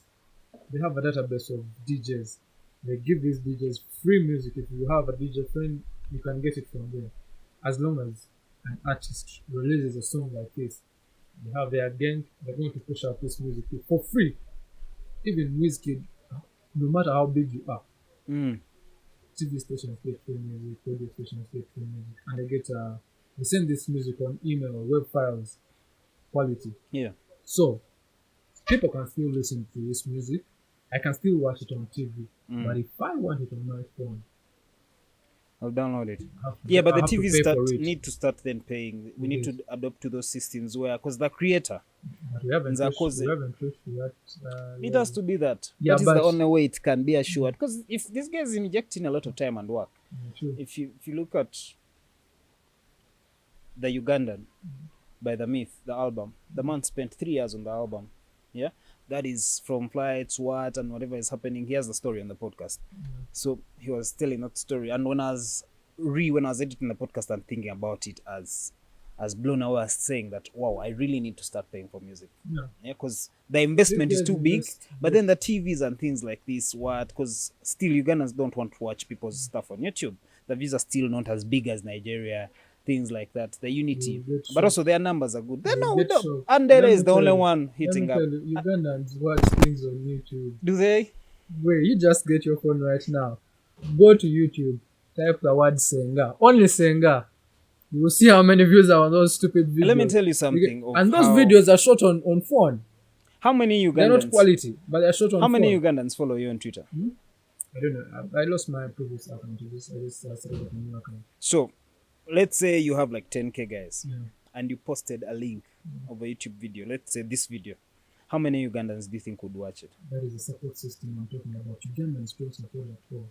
they have a database of DJs. They give these DJs free music. If you have a DJ friend, you can get it from them. As long as an artist releases a song like this, they have their gang, they're going to push out this music for free. Even Wizkid, no matter how big you are, mm, TV stations get free music, radio stations get free music, and they send this music on email or web files, quality. yeah, So people can still listen to this music. I can still watch it on TV. But if I want it on my phone, I'll download it. I have to, Yeah, but I the have to TVs pay for it. need to start then paying. We need Yes. to adopt to those systems where, because the creator, But we haven't reached, Nzakoze, we haven't reached that. it has to be that. Yeah, That is the but only way it can be assured. Because if this guy is injecting a lot of time and work, true. if you look at the Ugandan by the Myth, the album, the man spent 3 years on the album. Yeah, that is from flights, what, and whatever is happening. He has the story on the podcast. So he was telling that story, and when I was editing the podcast and thinking about it as has blown away us saying that, wow, I really need to start paying for music. Yeah. Yeah, because the These investment is guys too big. invest. But Yes. then the TVs and things like this, what? Because still Ugandans don't want to watch people's stuff on YouTube. The views are still not as big as Nigeria, things like that. The You unity, will get but shocked. also their numbers are good. They You know will we get don't. shocked. Andele Let is me the tell only you. one Let me hitting up. tell you. Ugandans watch things on YouTube. Do they? Wait, you just get your phone right now. Go to YouTube. Type the word Senga. Only Senga. You will see how many views are on those stupid Let me videos. tell you something of And those how videos are shot on phone. many They're not Ugandans quality, but they're shot how on many phone. Ugandans follow you on Twitter. I don't know. I lost my previous account. I just started with a new account. So let's say you have like 10k guys, Yeah. and you posted a link of a YouTube video. Let's say this video. How many Ugandans do you think would watch it? That is the support system I'm talking about. Ugandans don't support at all.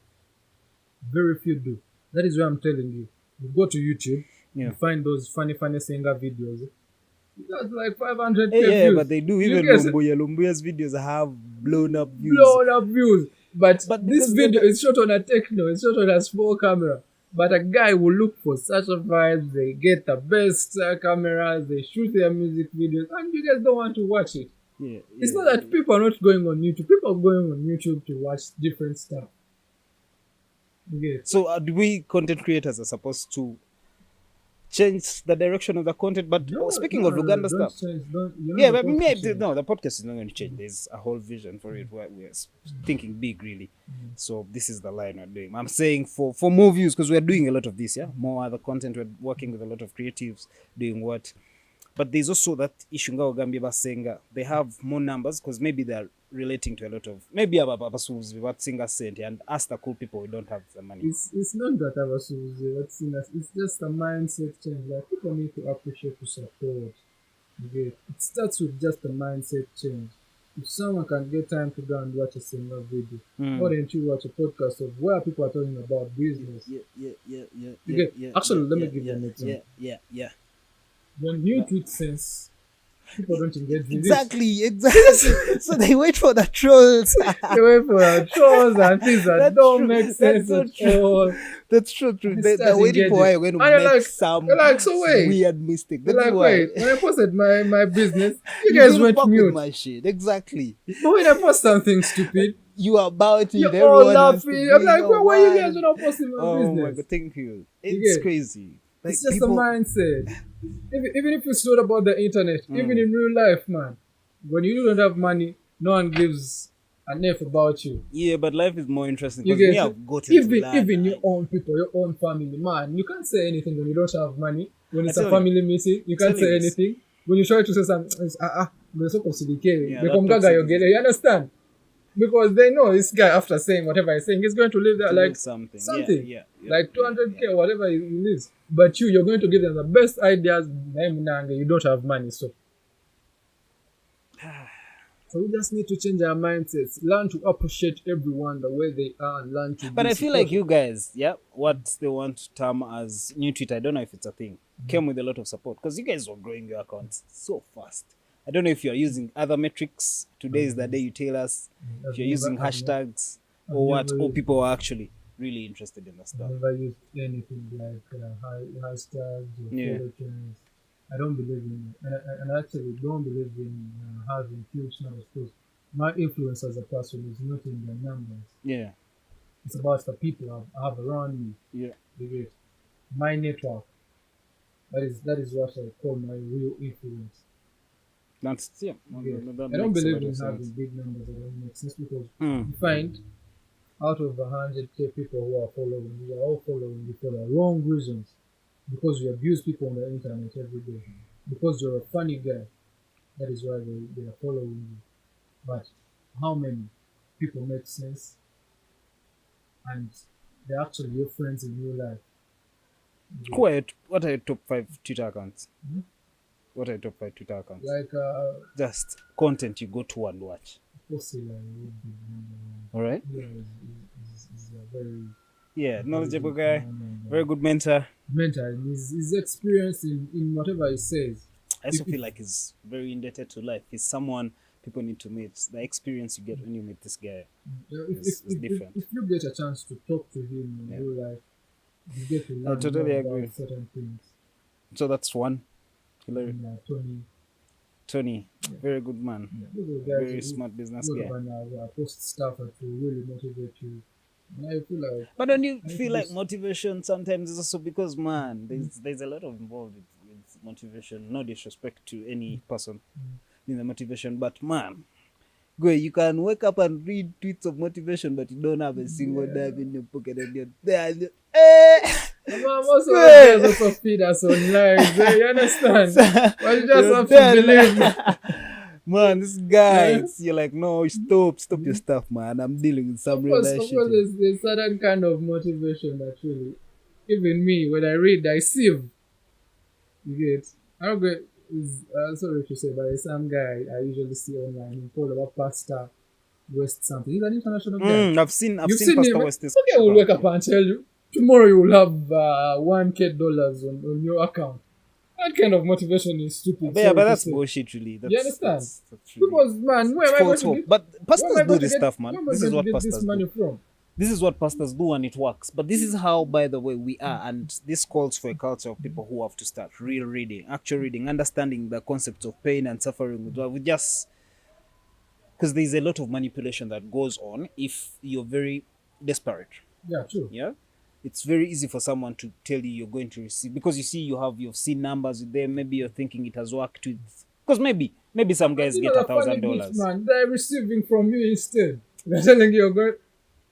Very few do. That is why I'm telling you. You go to YouTube, Yeah. you find those funny singer videos. That's like 500k Yeah, views. but they do. You Even guys Lumbuya's videos have blown up views. blown up views. But But this because video is shot on a techno, it's shot on a small camera. But a guy will look for such a vibes, they get the best cameras, they shoot their music videos, and you guys don't want to watch it. Yeah, It's yeah, not that people are not going on YouTube. People are going on YouTube to watch different stuff. You get it? So do we content creators are supposed to change the direction of the content? But speaking of Uganda Don't stuff, change. Don't. You're yeah, not but supposed me, to change. no, the podcast is not going to change. There's a whole vision for it. We're thinking big, really. So this is the line we're doing. I'm saying for more views, because we're doing a lot of this, yeah, more other content. We're working with a lot of creatives, doing what. But there's also that issue Ngao Gambia was saying they have more numbers because maybe they're relating to a lot of maybe what singers said and us the cool people we don't have the money. It's not that I was what's in us. It's just a mindset change. Like people need to appreciate to support. You get it? It starts with just a mindset change. If someone can get time to go and watch a singer video, why don't you watch a podcast of where people are talking about business? You get actually let me give you an example. Yeah. When you tweet sense, people don't engage with Exactly. So they wait for the trolls. it. They wait for trolls and things that That's don't true. make That's sense so at true. all. That's true. They They're start waiting for why engaging. you're going And to you're make like- some you're like, so wait. weird mistake. You're That's like, why. wait, when I posted my business, you You guys didn't went fuck with mute. my shit. Exactly. But when I post something stupid, You are about it. you're all Everyone has to laughing. be I'm like, your why you one. guys are not posting my Oh my business? god, thank you. You It's get- crazy. Like It's just people, a mindset. Even if it's not about the internet, even in real life, man, when you don't have money, no one gives an F about you. yeah, but life is more interesting You because me, get I've gotten to learn. even your own people, your own family, man, you can't say anything when you don't have money. When it's I a tell you. family meeting, you can't Tell you say this. anything. When you try to say something, it's Yeah, that you understand? Because they know this guy after saying whatever he's saying, he's going to live there To like learn something. something. Yeah. Like 200k, whatever he needs. But you're going to give them the best ideas. You don't have money, so we just need to change our mindsets. Learn to appreciate everyone the way they are, and learn to. But be I feel like supportive. you guys, yeah, what they want to term as new Twitter, I don't know if it's a thing, came with a lot of support because you guys were growing your accounts so fast. I don't know if you're using other metrics. Today is the day you tell us if you're using hashtags or what, never or used- people are actually really interested in the I've stuff. never used anything like hashtags or Yeah. follow trends. I don't believe in it. And I actually don't believe in having huge numbers because my influence as a person is not in the numbers. Yeah. It's about the people I have around me. Yeah. You get my network. That is what I call my real influence. That's, yeah. Yeah. That I don't makes a believe lot in of having sense. big numbers that don't make sense because Mm. you find out of 100k people who are following you, are all following you for the wrong reasons. Because you abuse people on the internet every day. Because you're a funny guy. That is why they are following you. But how many people make sense and they're actually your friends in real life? What are your top 5 Twitter accounts? Hmm? What are your top 5 Twitter accounts? Like Just content you go to and watch. Posila would be number one. All right. Yeah, is a very Yeah, knowledgeable very guy, good man, very good mentor. mentor. His experience in whatever he says. I also If- feel like he's very indebted to life. He's someone people need to meet. The experience you get when you meet this guy. It's different. If you get a chance to talk to him in Yeah. real life, you get to learn totally more agree. about certain things. So that's one. Hillary. Tony. Tony, Yeah, very good man. yeah. Those are the guys Very who smart business lot of guy. them post stuff that will really motivate you. And I feel like But don't you I need to feel like just motivation sometimes is also because, man, there's a lot of involved with motivation. No disrespect to any person in the motivation, but man, go, you can wake up and read tweets of motivation, but you don't have a single dime yeah. in your pocket, and you're there. And Most of those guys good. also feed us on lies. You understand? So, But you just you're have to there. believe. Man, this guy, Yeah. you're like, no, stop your stuff, man. I'm dealing with some real life Of shit course, here. there's certain kind of motivation that really, even me, when I read, I sieve. You get? I don't get. Is sorry to say, but there's some guy I usually see online. He called about Pastor West something. He's an international guy. I've You've seen seen Pastor him. West's Okay, will account. wake up and tell you tomorrow you will have $1K on your account. That kind of motivation is stupid. Yeah, Sorry but to that's say. bullshit, really. You understand? That's really Because man, it's false hope. But pastors do this stuff, man. where am I This is going to what get this pastors do. money from? This is what pastors do, and it works. But this is how, by the way, we are, and this calls for a culture of people who have to start real reading, actual reading, understanding the concept of pain and suffering. We just because there's a lot of manipulation that goes on if you're very desperate. Yeah, true. Yeah, it's very easy for someone to tell you you're going to receive because you see you've seen numbers with them. Maybe you're thinking it has worked with because maybe some And guys you get know a the funny thousand bit, dollars. man, they're receiving from you instead. They're telling you, God,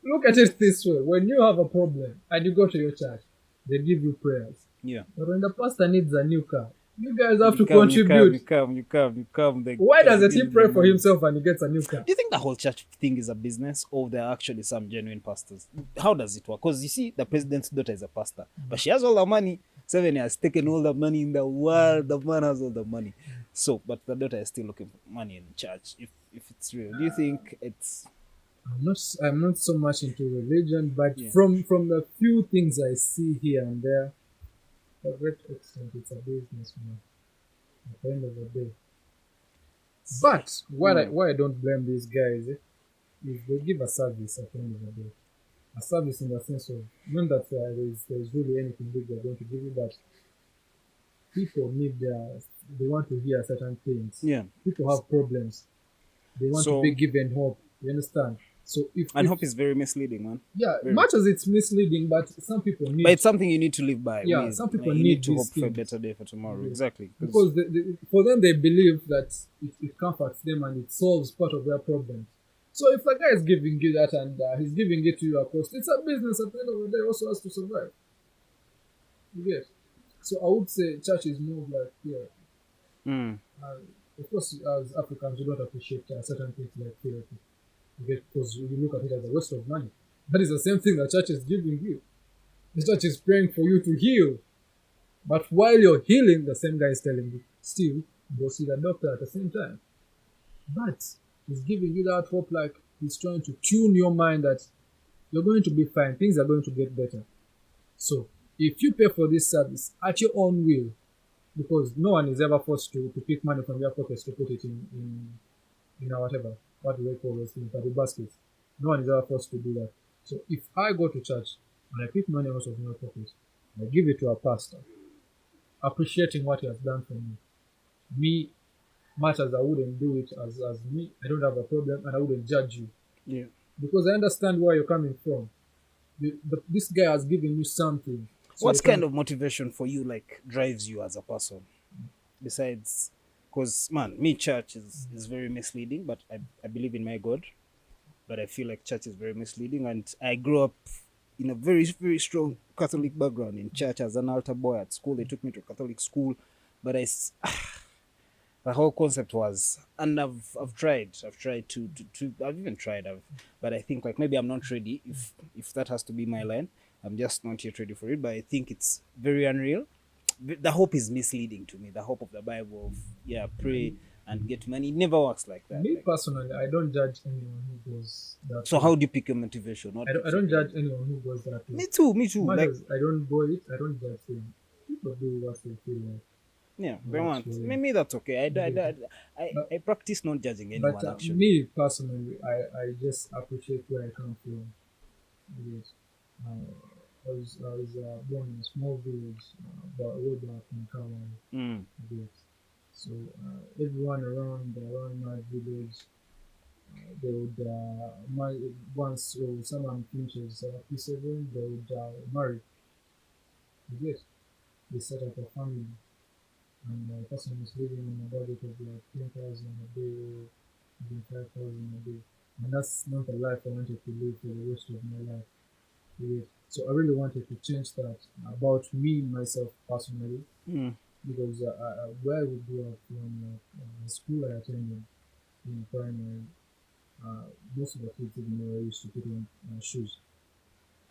look at it this way. When you have a problem and you go to your church, they give you prayers. Yeah, But when the pastor needs a new car, you guys have you to come, you come, you contribute. come, you come, you come. Why They doesn't give he you the pray for money. himself and he gets a new car? Do you think the whole church thing is a business or there are actually some genuine pastors? How does it work? Because you see, the president's daughter is a pastor, but she has all the money. Seven has taken all the money in the world. The man has all the money. So, but the daughter is still looking for money in church. If it's real, do you think it's I'm not so much into religion, but yeah? from the few things I see here and there, to a great extent, it's a business, man. At the end of the day. But why I don't blame these guys is they give a service at the end of the day. A service in the sense of not that there's really anything big they're going to give you, but people need they want to hear certain things. Yeah. People have problems. They want to be So, given hope. You understand? So and if hope is very misleading, man. yeah, Very. much as it's misleading, but some people But need it's something you need to live by. yeah, With. some people You need need to these hope for a things. better day for tomorrow. Yeah. Exactly. Because for them they believe that it comforts them and it solves part of their problems. So if a guy is giving you that and he's giving it to you at cost, it's a business at the end of the day also has to survive. You get? So I would say church is more of like therapy. Mm. Of course, as Africans, we don't appreciate certain things like therapy. You get? Because you look at it as a waste of money. That is the same thing the church is giving you. The church is praying for you to heal. But while you're healing, the same guy is telling you, still, go see the doctor at the same time. But he's giving you that hope like he's trying to tune your mind that you're going to be fine, things are going to get better. So if you pay for this service at your own will, because no one is ever forced to pick money from your pockets to put it in a whatever, what do they call those things, the baskets. No one is ever forced to do that. So if I go to church and I pick money out of my pocket, I give it to a pastor, appreciating what he has done for me. Me, much as I wouldn't do it as me, I don't have a problem and I wouldn't judge you. Yeah. Because I understand where you're coming from. But this guy has given you something. So What's kind of motivation for you, like, drives you as a person? Besides, because, man, me, church is very misleading, but I believe in my God. But I feel like church is very misleading. And I grew up in a very, very strong Catholic background in church as an altar boy at school. They took me to a Catholic school. But the whole concept was, and I've tried I've even tried, but I think like maybe I'm not ready. If that has to be my line, I'm just not yet ready for it. But I think it's very unreal. The hope is misleading to me. The hope of the Bible of pray and get money. It never works like that. me Like, personally, I don't judge anyone who goes that so way. how do you pick your motivation? What I keeps you don't going? judge anyone who goes that way. Me too. Me too. Much Like, as I don't go it, I don't judge them. People do what they feel like. yeah, they That's want. really, Maybe that's okay. but, I practice not judging but anyone actually. me personally, I just appreciate where I come from. Yes. I was born in a small village, but way back in Kawan. Mm. Yes. So everyone around my village, they would once someone finishes P7, they would marry. You get, they set up a family, and the person is living on a budget of like 10,000 a day or even 5,000 a day, and that's not the life I wanted to live for the rest of my life. You get? So I really wanted to change that about me myself personally, Mm. because where we grew up from, like the school I attended in primary, uh, most of the kids didn't know I used to put on shoes.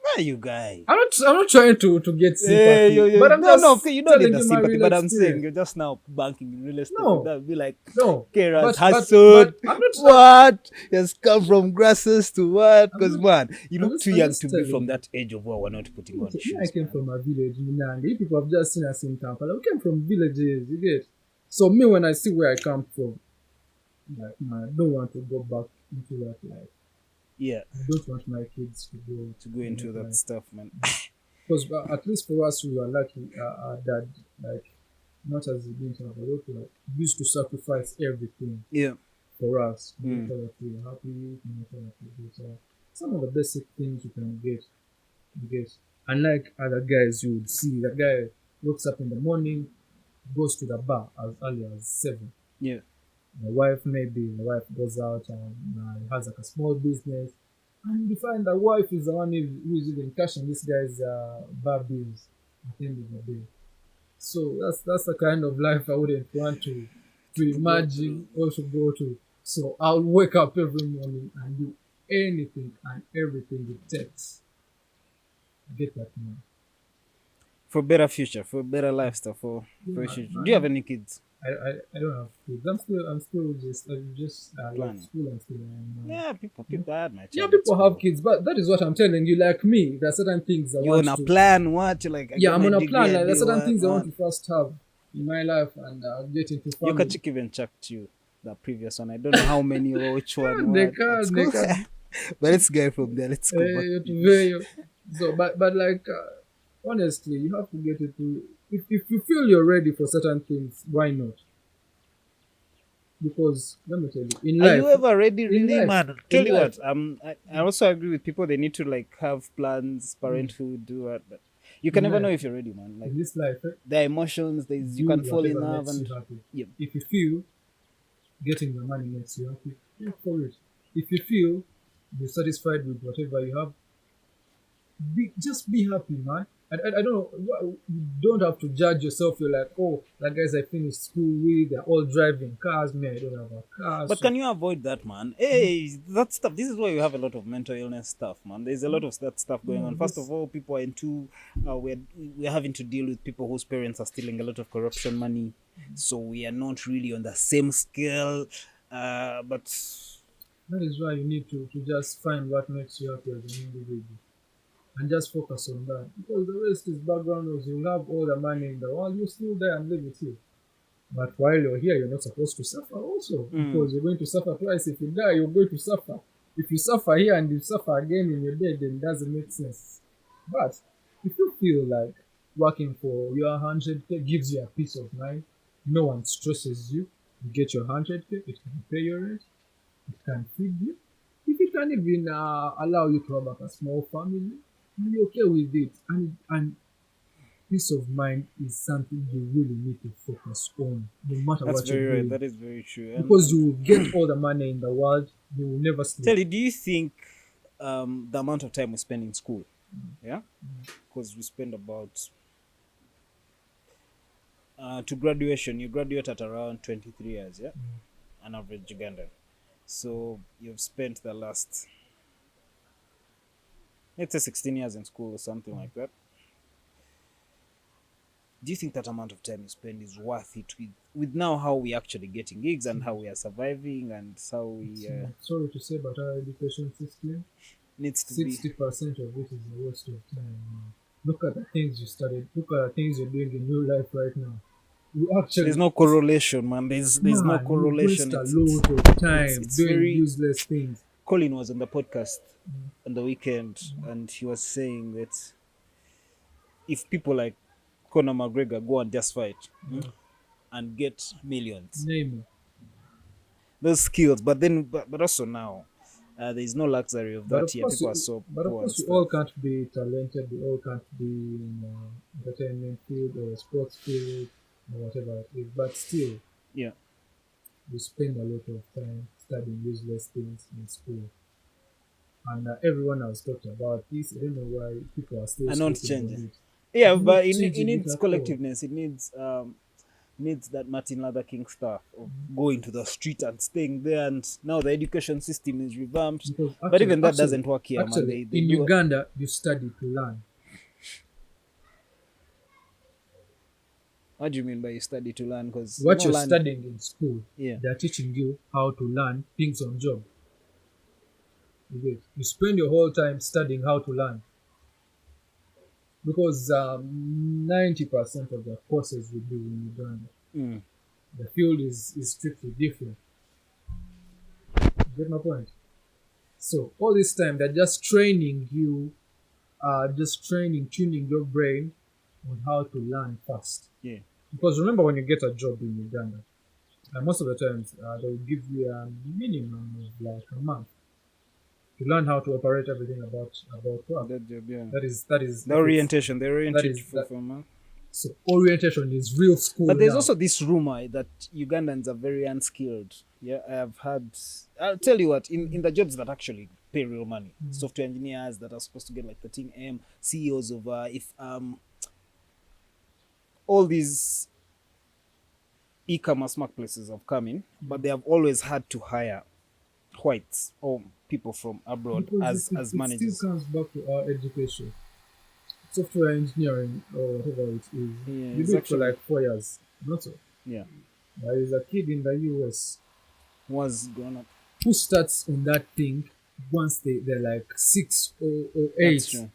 Where you guy? I'm not trying to get Eh, sympathy, but I'm no, no, just okay, you don't need telling the you my sympathy, real but I'm saying experience. you're just now banking in real estate. No, That would be like, no, Kera's but hustled. I'm not. What? Has come from grasses to what? I'm Because, not. man, you I'm look just. too I'm young just to be telling from you. that age of where we're not putting on Me, I shoes, came man. from a village, Minang. You people have just seen us in Kampala. We came from villages, you get. So me, when I see where I come from, like, man, I don't want to go back into that life. Yeah, I don't want my kids to go to go in into that that life. stuff, man. Because at least for us, we are lucky that, like, not as the being of like, used to sacrifice everything Yeah. for us to make Mm. sure that we're happy, to make sure that we do. So some of the basic things you get. Unlike other guys, you would see the guy wakes up in the morning, goes to the bar as early as 7. Yeah. The wife goes out and has like a small business, and you find the wife is the one who's even cashing this guy's bar bills at the end of the day. So that's the kind of life I wouldn't want to To go through. imagine or to go to. So I'll wake up every morning and do anything and everything it takes to get that money. For better future, for better lifestyle, for a Yeah, future. Do you have man. any kids? I don't have kids. I'm still just left Planning. school and still Yeah, people, I had my yeah, child at people have school. kids, but that is what I'm telling you. Like me, there are certain things I You want on a to. plan? What? You're like, I Yeah, get I'm my on a degree, plan. I Like, there are do certain what? things I want What? to first have in my life and get into Your family. chick even checked you, the previous one. I don't know how many or which one, And they what, at can, they school. can. But let's go from there. Let's go back. To very. So, but like, honestly, you have to get it to. If you feel you're ready for certain things, why not? Because let me tell you, Are you ever ready, in really, life, man? Tell in you life, what, I also agree with people. They need to like have plans, mm, parenthood, do what, but you can in never know life, if you're ready, man. Like in this life, there are emotions. There's you do can fall in whatever love, makes you and happy. yeah, If you feel getting the money makes you happy, go for it. If you feel you're satisfied with whatever you have, just be happy, man. I don't know. You don't have to judge yourself. You're like, oh, the guys I finished school with, they're all driving cars. Me, I don't have a car. but So can you avoid that, man? Hey, that stuff. This is why you have a lot of mental illness stuff, man. There's a lot of that stuff going no, on. First of this all, people are into we're having to deal with people whose parents are stealing a lot of corruption money, so we are not really on the same scale. But that is why you need to just find what makes you happy as an individual and just focus on that. Because the rest is background noise. You'll have all the money in the world, you still there and live with you. But while you're here, you're not supposed to suffer also, mm, because you're going to suffer twice. If you die, you're going to suffer. If you suffer here and you suffer again in your dead, then it doesn't make sense. But if you feel like working for your 100K gives you a peace of mind, no one stresses you, you get your 100K, it can pay your rent, it can feed you. If it can even allow you to have like a small family, you're okay with it. And peace of mind is something you really need to focus on, no matter that's what you're very right. doing. That is very true. Because And you will get all the money in the world, you will never sleep. tell you, do you think the amount of time we spend in school, yeah, because we spend about to graduation, you graduate at around 23 years, yeah, an average Ugandan. So you've spent the last, let's say, 16 years in school or something like that. Do you think that amount of time you spend is worth it with now how we actually getting gigs and how we are surviving and how we Sorry to say, but our education system, needs to be? 60% of it is a waste of time. Look at the things you studied. Look at the things you're doing in real life right now. You There's actually, no correlation, man. There's no man, you correlation. waste a It's it's lot of it's time it's doing very. useless things. Colin was on the podcast on the weekend, and he was saying that if people like Conor McGregor go and just fight, Yeah. and get millions. Name it. Those skills, but then, but also now, there is no luxury of But that of here. course, People are so but of poor and course, we all stuff. can't be talented. We all can't be in entertainment field or sports field or whatever it is. But still, Yeah, we spend a lot of time studying useless things in school. And everyone has talked about this. I don't know why people are still and not speaking changing. on it. Yeah, It's not but it changing it needs at all. collectiveness. It needs that Martin Luther King stuff of going to the street and staying there. And now the education system is revamped, Because but actually, even that actually, doesn't work here, man. actually, They in do. Uganda, you study to learn. What do you mean by you study to learn? Because you're What not you're learning. studying in school, Yeah, they are teaching you how to learn things on job. You spend your whole time studying how to learn because 90% of the courses we do in Uganda, mm, the field is strictly different. You get my point? So all this time they're just training you, tuning your brain on how to learn fast. yeah. Because remember, when you get a job in Uganda, most of the times they will give you a minimum of like a month to learn how to operate everything about work. That job, yeah. That is The it's orientation, they that orient you is for that. man. So orientation is real school But there's now. also this rumor that Ugandans are very unskilled. Yeah, I have had. I'll tell you what. In the jobs that actually pay real money, software engineers that are supposed to get like 13M, CEOs of if all these e-commerce marketplaces have come in, but they have always had to hire whites or people from abroad Because as it still managers. comes back to our education. Software engineering or whatever it is, Yeah, you it's do it for actually, like 4 years. Not so. yeah, There is a kid in the US was grown up. who starts on that thing once they're like 6 or That's 8. true.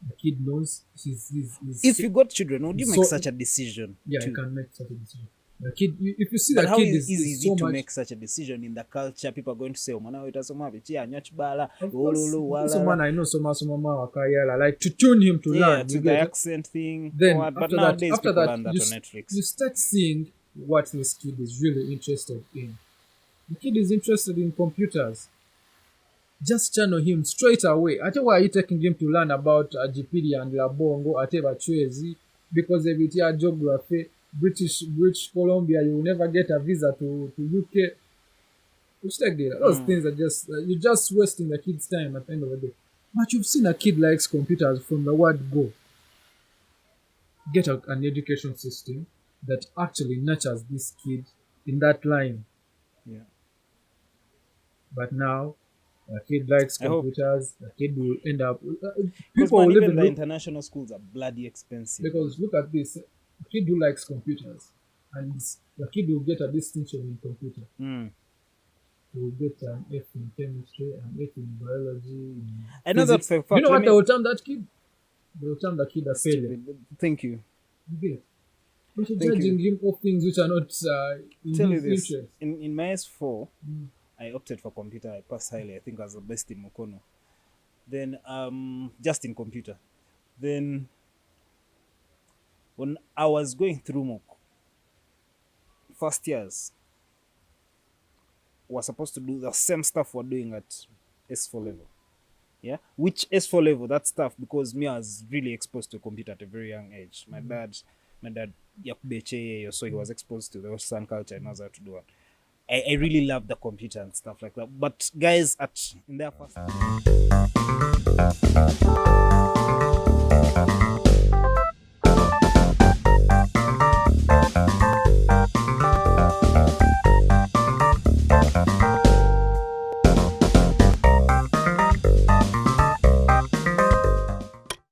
The kid knows If you got children, would you he's make so such a decision yeah, I too? can make such a decision. The kid, if you see But the how kid easy is is it so to much. make such a decision in the culture? People are going to say, "Omwana we tasoma biki anywa kibala Of course, ololo so walala." man, I know so much, so mama wakayala, like to tune him to Yeah, learn. to You the get it? accent thing or Then what. But nowadays after people that, learn that on Netflix. you start seeing what this kid is really interested in. The kid is interested in computers. Just channel him straight away. Ate why are you taking him to learn about Wikipedia and Labongo, ate Bachwezi, because if it's your geography, British Columbia, you will never get a visa to UK. Which take there. Those things are just you're just wasting the kid's time at the end of the day. But you've seen a kid likes computers from the word go. Get an education system that actually nurtures this kid in that line. Yeah, But now, a kid likes I hope, computers. The kid will end up. because People man, will even even the look international schools are bloody expensive, man. because look at this. A kid who likes computers, and the kid will get a distinction in computer. Mm. He will get an F in chemistry, an F in biology, in I know that physics. for a You fact. know Let what they me. will term that kid? They will term the kid a failure. Stupid. Thank you. You get? But you're Thank judging you. him of things which are not in Tell you his this. interest. In my S4, I opted for computer. I passed highly. I think I was the best in Mokono. Then just in computer. Then when I was going through MOOC, first years were supposed to do the same stuff we're doing at S4 level. Yeah, which S4 level, that stuff, because me I was really exposed to a computer at a very young age. My dad Yakubeche, so he was exposed to the Western culture and knows how to do it. I really love the computer and stuff like that. But guys at in their first